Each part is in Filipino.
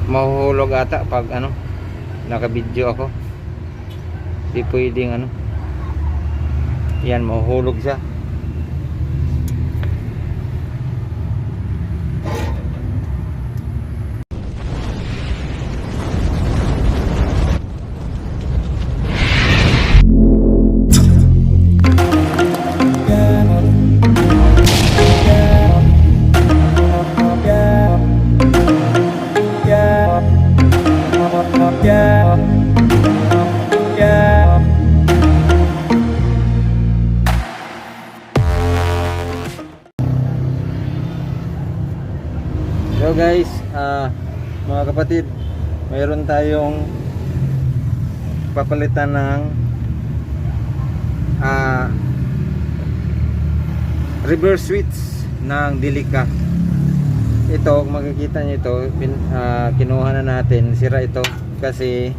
Mahuhulog ata pag ano, naka-video ako. Di pwedeng ano. Yan, mahuhulog siya. So guys, mga kapatid, mayroon tayong papalitan ng reverse switch ng Delica. Ito, kung makikita nyo ito, kinuha na natin, sira ito kasi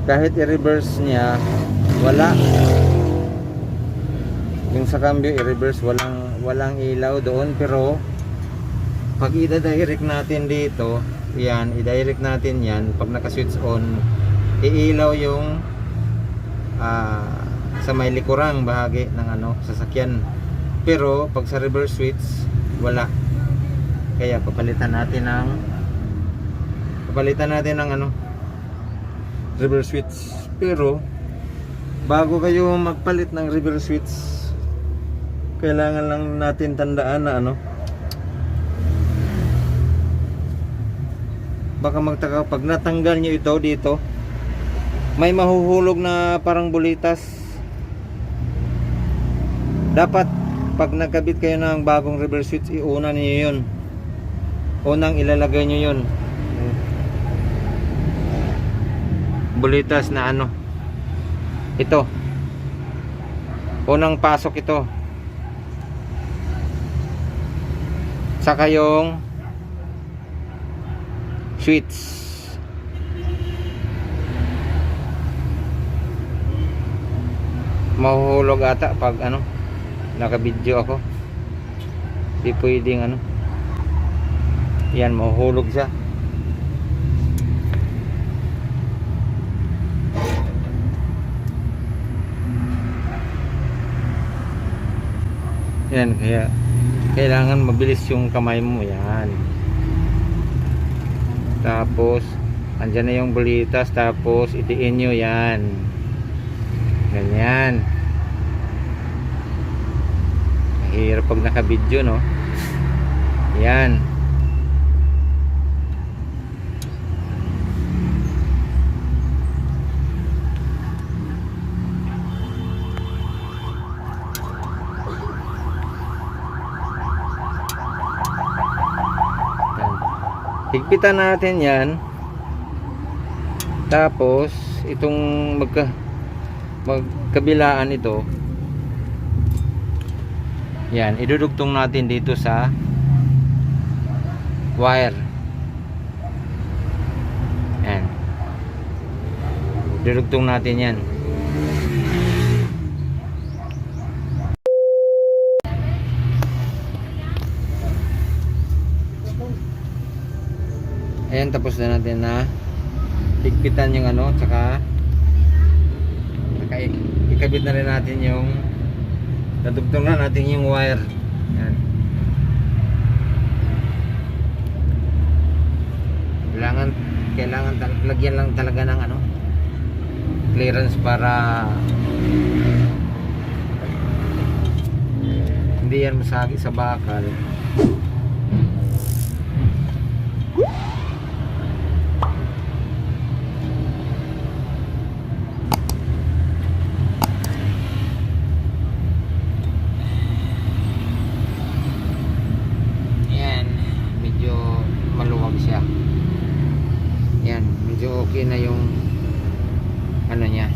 kahit i-reverse niya, wala. Yung sa cambio i-reverse, walang ilaw doon. Pero pag i-direct natin dito, yan, i-direct natin yan, pag naka-switch on, iilaw yung sa may likurang bahagi ng ano, sasakyan. Pero pag sa reverse switch, wala. Kaya papalitan natin ng ano, reverse switch. Pero bago kayo magpalit ng reverse switch, kailangan lang natin tandaan na ano, baka magtaka pag natanggal nyo ito dito, may mahuhulog na parang bulitas. Dapat pag nagkabit kayo ng bagong reverse switch, iuna niyo yun, unang ilalagay nyo yun, bulitas na ano, ito, unang pasok ito, saka yung switch. Mahuhulog ata pag ano, naka-video ako. Di pwedeng ano. Yan, mahuhulog siya. Yan, kaya kailangan mabilis yung kamay mo. Yan. Tapos andyan na yung bulitas, tapos itiin nyo yan, ganyan. Mahirap pag naka-video, no? Yan. Higpitan natin yan. Tapos itong magkabilaan ito, yan, idudugtong natin dito sa wire. Yan, idudugtong natin yan. Ayan, tapos na natin na higpitan yung ano, tsaka ikabit na rin natin yung, nadugtong na natin yung wire. Ayan. Kailangan lagyan lang talaga ng ano, clearance para hindi yan masagi sa bakal. Yan, medyo okay na yung ano niya.